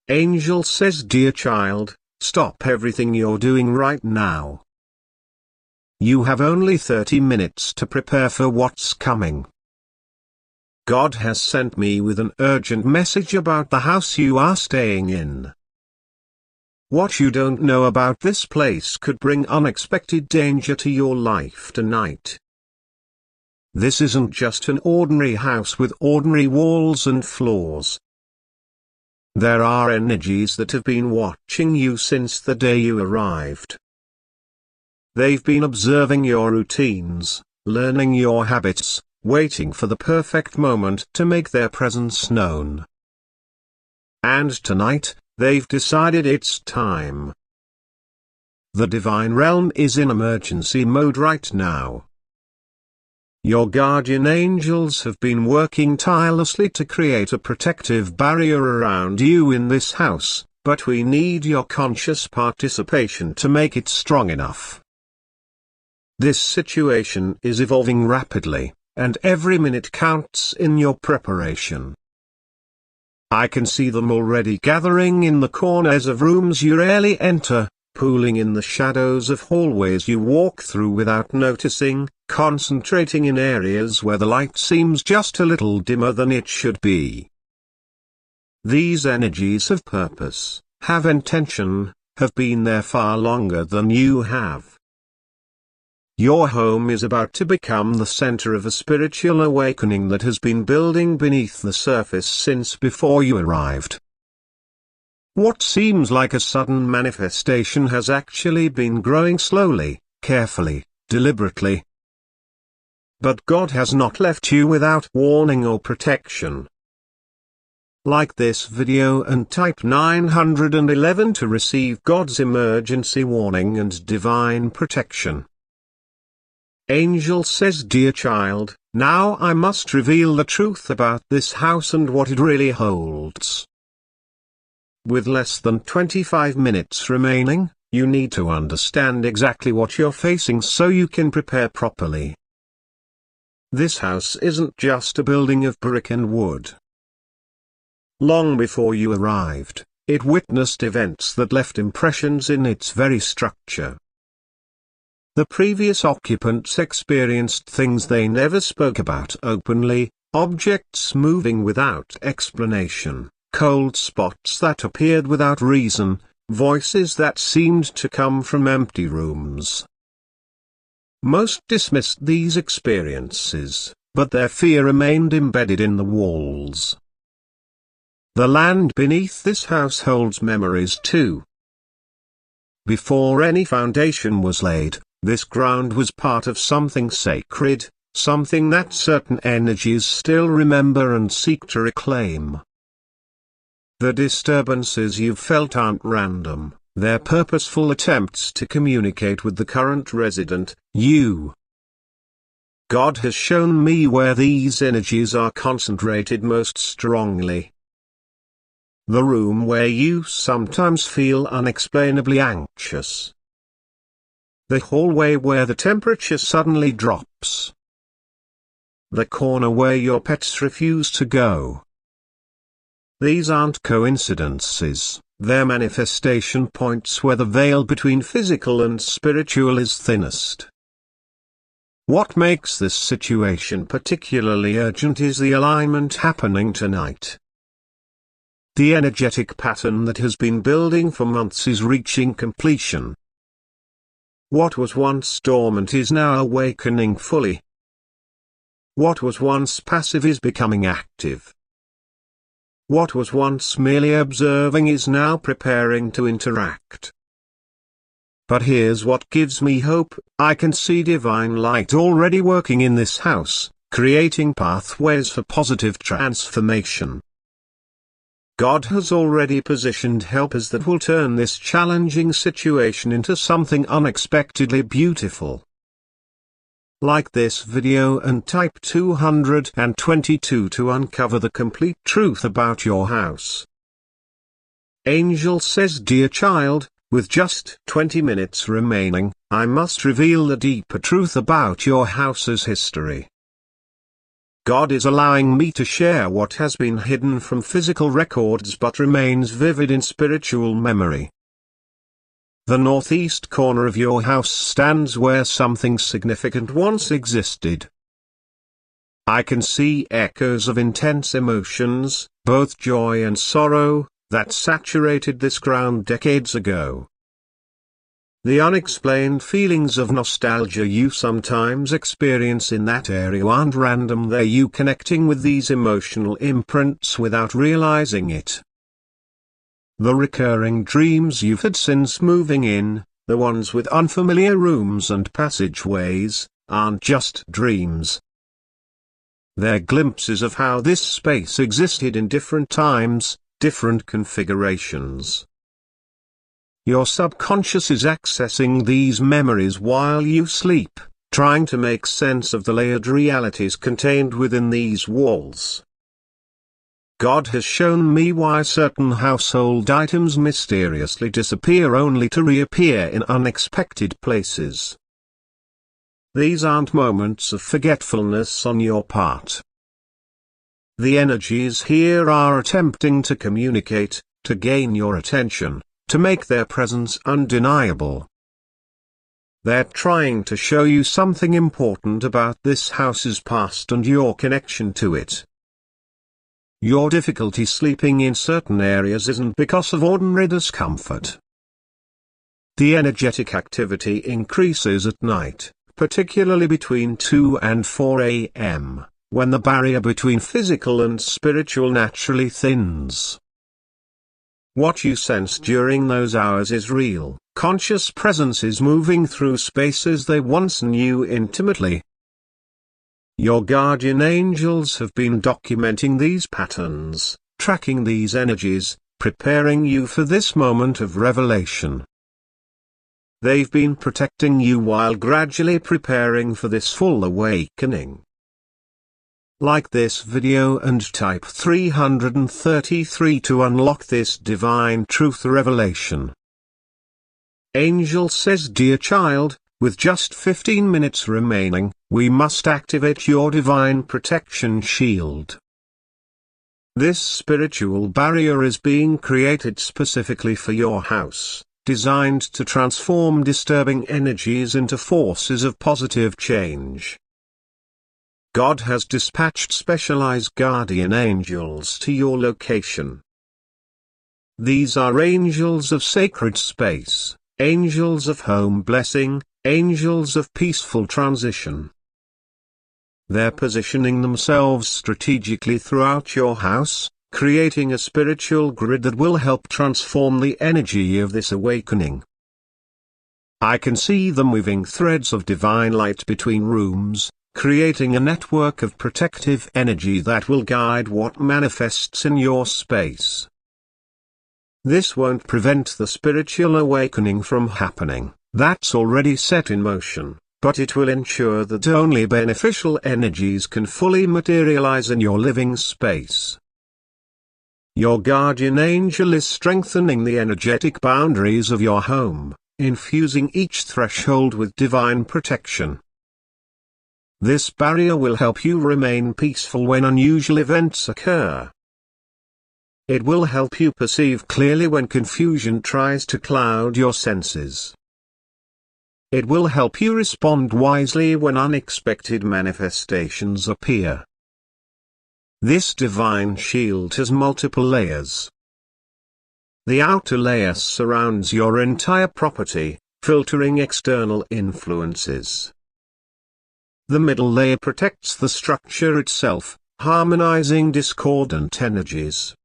Angel says, dear child, stop everything you're doing right now. You have only 30 minutes to prepare for what's coming. God has sent me with an urgent message about the house you are staying in. What you don't know about this place could bring unexpected danger to your life tonight. This isn't just an ordinary house with ordinary walls and floors. There are energies that have been watching you since the day you arrived. They've been observing your routines, learning your habits, waiting for the perfect moment to make their presence known. And tonight, they've decided it's time. The divine realm is in emergency mode right now. Your guardian angels have been working tirelessly to create a protective barrier around you in this house, but we need your conscious participation to make it strong enough. This situation is evolving rapidly, and every minute counts in your preparation. I can see them already gathering in the corners of rooms you rarely enter, pooling in the shadows of hallways you walk through without noticing, concentrating in areas where the light seems just a little dimmer than it should be. These energies have purpose, have intention, have been there far longer than you have. Your home is about to become the center of a spiritual awakening that has been building beneath the surface since before you arrived. What seems like a sudden manifestation has actually been growing slowly, carefully, deliberately. But God has not left you without warning or protection. Like this video and type 911 to receive God's emergency warning and divine protection. Angel says, dear child, now I must reveal the truth about this house and what it really holds. With less than 25 minutes remaining, you need to understand exactly what you're facing so you can prepare properly. This house isn't just a building of brick and wood. Long before you arrived, it witnessed events that left impressions in its very structure. The previous occupants experienced things they never spoke about openly, objects moving without explanation, cold spots that appeared without reason, voices that seemed to come from empty rooms. Most dismissed these experiences, but their fear remained embedded in the walls. The land beneath this house holds memories too. Before any foundation was laid, this ground was part of something sacred, something that certain energies still remember and seek to reclaim. The disturbances you've felt aren't random, they're purposeful attempts to communicate with the current resident, you. God has shown me where these energies are concentrated most strongly. The room where you sometimes feel unexplainably anxious. The hallway where the temperature suddenly drops. The corner where your pets refuse to go. These aren't coincidences, they're manifestation points where the veil between physical and spiritual is thinnest. What makes this situation particularly urgent is the alignment happening tonight. The energetic pattern that has been building for months is reaching completion. What was once dormant is now awakening fully. What was once passive is becoming active. What was once merely observing is now preparing to interact. But here's what gives me hope: I can see divine light already working in this house, creating pathways for positive transformation. God has already positioned helpers that will turn this challenging situation into something unexpectedly beautiful. Like this video and type 222 to uncover the complete truth about your house. Angel says, dear child, with just 20 minutes remaining, I must reveal the deeper truth about your house's history. God is allowing me to share what has been hidden from physical records but remains vivid in spiritual memory. The northeast corner of your house stands where something significant once existed. I can see echoes of intense emotions, both joy and sorrow, that saturated this ground decades ago. The unexplained feelings of nostalgia you sometimes experience in that area aren't random, they're you connecting with these emotional imprints without realizing it. The recurring dreams you've had since moving in, the ones with unfamiliar rooms and passageways, aren't just dreams. They're glimpses of how this space existed in different times, different configurations. Your subconscious is accessing these memories while you sleep, trying to make sense of the layered realities contained within these walls. God has shown me why certain household items mysteriously disappear only to reappear in unexpected places. These aren't moments of forgetfulness on your part. The energies here are attempting to communicate, to gain your attention, to make their presence undeniable. They're trying to show you something important about this house's past and your connection to it. Your difficulty sleeping in certain areas isn't because of ordinary discomfort. The energetic activity increases at night, particularly between 2 and 4 a.m., when the barrier between physical and spiritual naturally thins. What you sense during those hours is real. Conscious presence is moving through spaces they once knew intimately. Your guardian angels have been documenting these patterns, tracking these energies, preparing you for this moment of revelation. They've been protecting you while gradually preparing for this full awakening. Like this video and type 333 to unlock this divine truth revelation. Angel says, dear child, with just 15 minutes remaining, we must activate your divine protection shield. This spiritual barrier is being created specifically for your house, designed to transform disturbing energies into forces of positive change. God has dispatched specialized guardian angels to your location. These are angels of sacred space, angels of home blessing, angels of peaceful transition. They're positioning themselves strategically throughout your house, creating a spiritual grid that will help transform the energy of this awakening. I can see them weaving threads of divine light between rooms, creating a network of protective energy that will guide what manifests in your space. This won't prevent the spiritual awakening from happening, that's already set in motion, but it will ensure that only beneficial energies can fully materialize in your living space. Your guardian angel is strengthening the energetic boundaries of your home, infusing each threshold with divine protection. This barrier will help you remain peaceful when unusual events occur. It will help you perceive clearly when confusion tries to cloud your senses. It will help you respond wisely when unexpected manifestations appear. This divine shield has multiple layers. The outer layer surrounds your entire property, filtering external influences. The middle layer protects the structure itself, harmonizing discordant energies.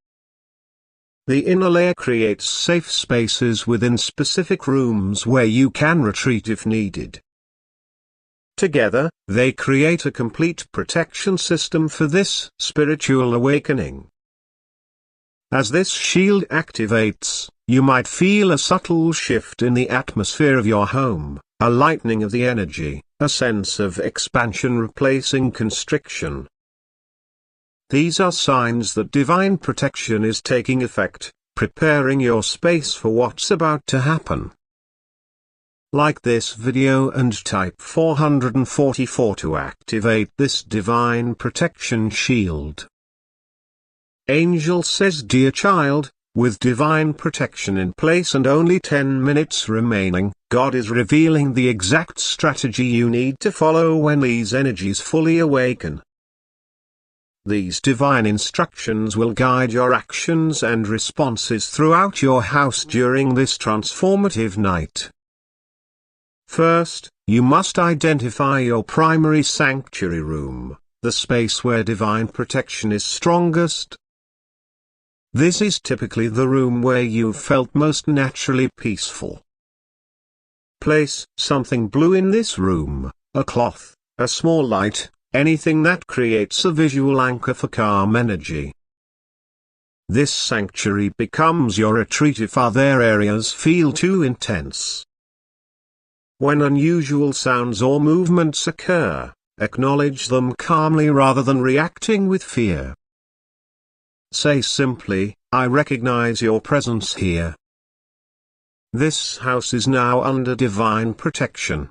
The inner layer creates safe spaces within specific rooms where you can retreat if needed. Together, they create a complete protection system for this spiritual awakening. As this shield activates, you might feel a subtle shift in the atmosphere of your home, a lightening of the energy, a sense of expansion replacing constriction. These are signs that divine protection is taking effect, preparing your space for what's about to happen. Like this video and type 444 to activate this divine protection shield. Angel says, dear child, with divine protection in place and only 10 minutes remaining, God is revealing the exact strategy you need to follow when these energies fully awaken. These divine instructions will guide your actions and responses throughout your house during this transformative night. First, you must identify your primary sanctuary room, the space where divine protection is strongest. This is typically the room where you've felt most naturally peaceful. Place something blue in this room, a cloth, a small light, anything that creates a visual anchor for calm energy. This sanctuary becomes your retreat if other areas feel too intense. When unusual sounds or movements occur, acknowledge them calmly rather than reacting with fear. Say simply, I recognize your presence here. This house is now under divine protection.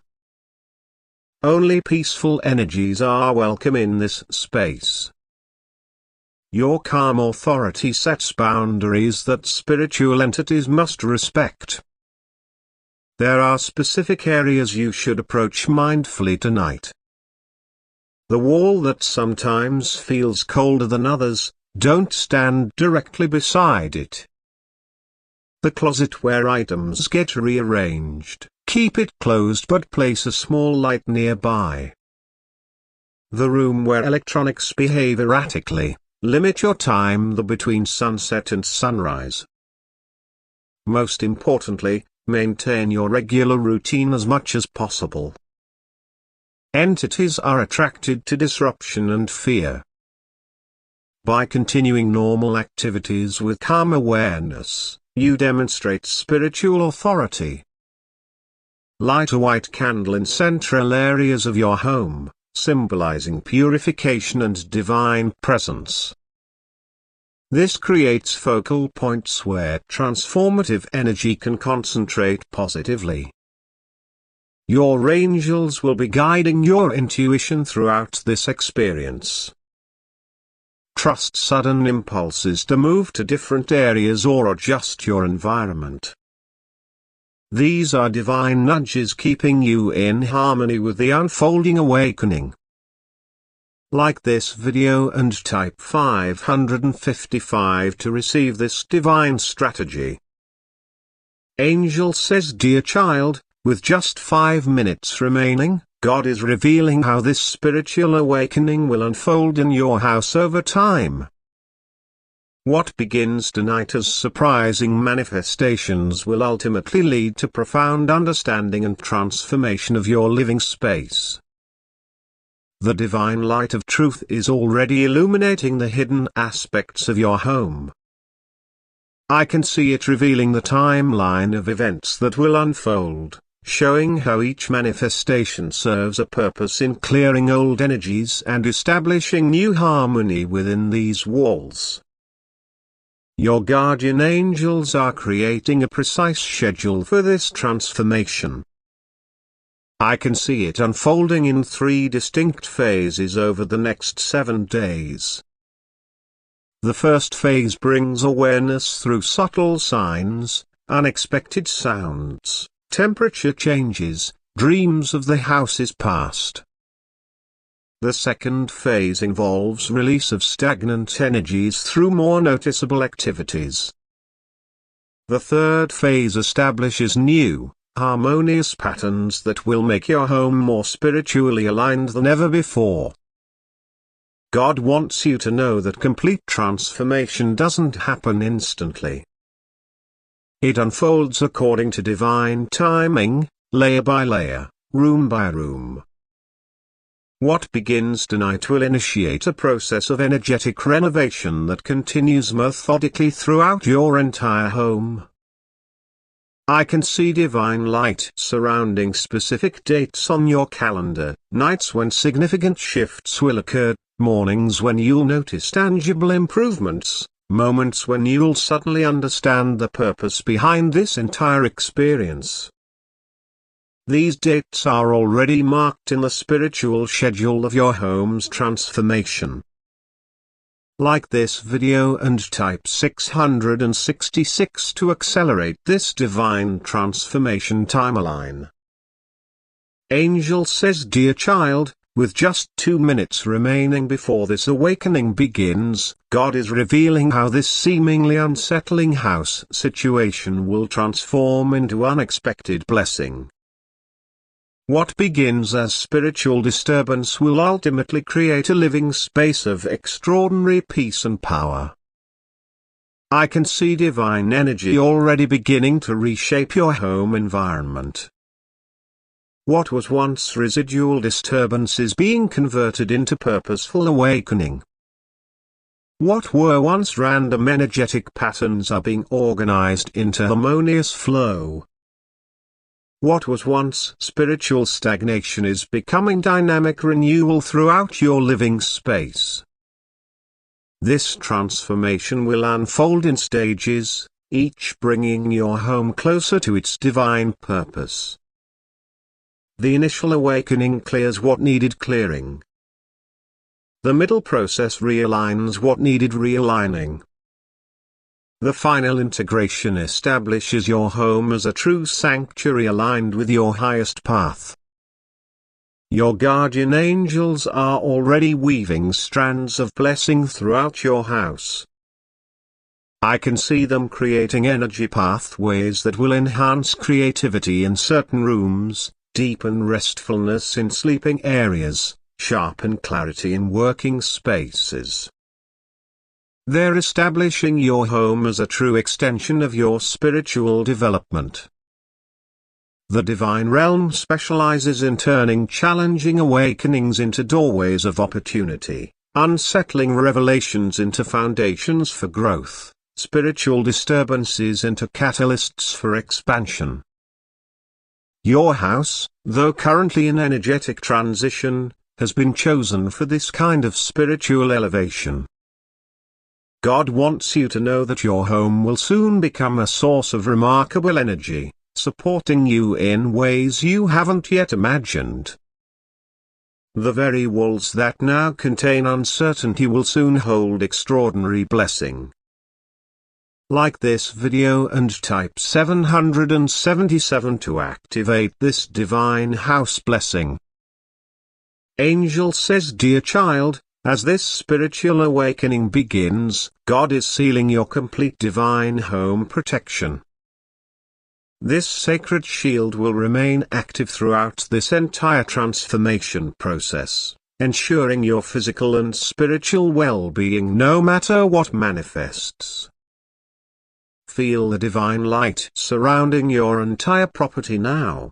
Only peaceful energies are welcome in this space. Your calm authority sets boundaries that spiritual entities must respect. There are specific areas you should approach mindfully tonight. The wall that sometimes feels colder than others, don't stand directly beside it. The closet where items get rearranged, keep it closed but place a small light nearby. The room where electronics behave erratically, limit your time between sunset and sunrise. Most importantly, maintain your regular routine as much as possible. Entities are attracted to disruption and fear. By continuing normal activities with calm awareness, you demonstrate spiritual authority. Light a white candle in central areas of your home, symbolizing purification and divine presence. This creates focal points where transformative energy can concentrate positively. Your angels will be guiding your intuition throughout this experience. Trust sudden impulses to move to different areas or adjust your environment. These are divine nudges keeping you in harmony with the unfolding awakening. Like this video and type 555 to receive this divine strategy. Angel says, dear child, with just 5 minutes remaining, God is revealing how this spiritual awakening will unfold in your house over time. What begins tonight as surprising manifestations will ultimately lead to profound understanding and transformation of your living space. The divine light of truth is already illuminating the hidden aspects of your home. I can see it revealing the timeline of events that will unfold, showing how each manifestation serves a purpose in clearing old energies and establishing new harmony within these walls. Your guardian angels are creating a precise schedule for this transformation. I can see it unfolding in 3 distinct phases over the next 7 days. The first phase brings awareness through subtle signs, unexpected sounds, temperature changes, dreams of the house's past. The second phase involves release of stagnant energies through more noticeable activities. The third phase establishes new, harmonious patterns that will make your home more spiritually aligned than ever before. God wants you to know that complete transformation doesn't happen instantly. It unfolds according to divine timing, layer by layer, room by room. What begins tonight will initiate a process of energetic renovation that continues methodically throughout your entire home. I can see divine light surrounding specific dates on your calendar, nights when significant shifts will occur, mornings when you'll notice tangible improvements, moments when you'll suddenly understand the purpose behind this entire experience. These dates are already marked in the spiritual schedule of your home's transformation. Like this video and type 666 to accelerate this divine transformation timeline. Angel says, dear child, with just 2 minutes remaining before this awakening begins, God is revealing how this seemingly unsettling house situation will transform into unexpected blessing. What begins as spiritual disturbance will ultimately create a living space of extraordinary peace and power. I can see divine energy already beginning to reshape your home environment. What was once residual disturbance is being converted into purposeful awakening. What were once random energetic patterns are being organized into harmonious flow. What was once spiritual stagnation is becoming dynamic renewal throughout your living space. This transformation will unfold in stages, each bringing your home closer to its divine purpose. The initial awakening clears what needed clearing. The middle process realigns what needed realigning. The final integration establishes your home as a true sanctuary aligned with your highest path. Your guardian angels are already weaving strands of blessing throughout your house. I can see them creating energy pathways that will enhance creativity in certain rooms, deepen restfulness in sleeping areas, sharpen clarity in working spaces. They're establishing your home as a true extension of your spiritual development. The divine realm specializes in turning challenging awakenings into doorways of opportunity, unsettling revelations into foundations for growth, spiritual disturbances into catalysts for expansion. Your house, though currently in energetic transition, has been chosen for this kind of spiritual elevation. God wants you to know that your home will soon become a source of remarkable energy, supporting you in ways you haven't yet imagined. The very walls that now contain uncertainty will soon hold extraordinary blessing. Like this video and type 777 to activate this divine house blessing. Angel says, dear child, as this spiritual awakening begins, God is sealing your complete divine home protection. This sacred shield will remain active throughout this entire transformation process, ensuring your physical and spiritual well-being no matter what manifests. Feel the divine light surrounding your entire property now.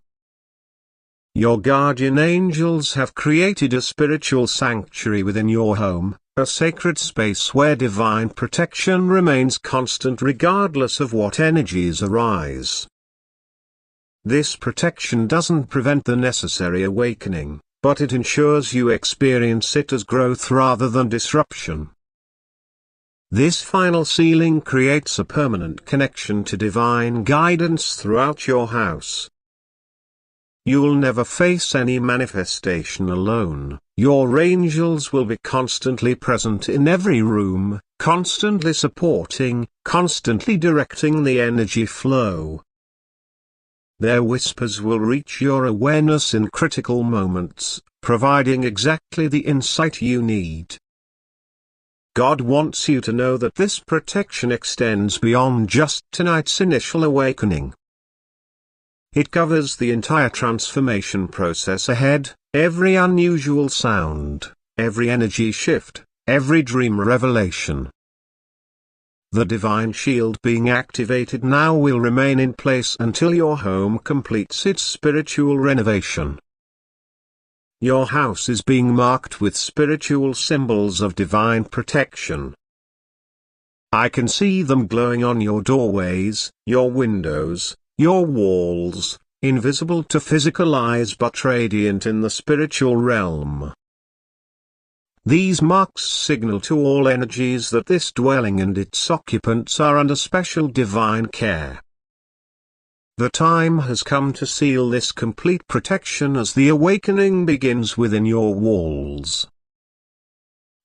Your guardian angels have created a spiritual sanctuary within your home, a sacred space where divine protection remains constant regardless of what energies arise. This protection doesn't prevent the necessary awakening, but it ensures you experience it as growth rather than disruption. This final sealing creates a permanent connection to divine guidance throughout your house. You'll never face any manifestation alone. Your angels will be constantly present in every room, constantly supporting, constantly directing the energy flow. Their whispers will reach your awareness in critical moments, providing exactly the insight you need. God wants you to know that this protection extends beyond just tonight's initial awakening. It covers the entire transformation process ahead, every unusual sound, every energy shift, every dream revelation. The divine shield being activated now will remain in place until your home completes its spiritual renovation. Your house is being marked with spiritual symbols of divine protection. I can see them glowing on your doorways, your windows, your walls, invisible to physical eyes but radiant in the spiritual realm. These marks signal to all energies that this dwelling and its occupants are under special divine care. The time has come to seal this complete protection as the awakening begins within your walls.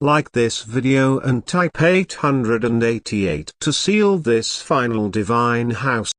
Like this video and type 888 to seal this final divine house.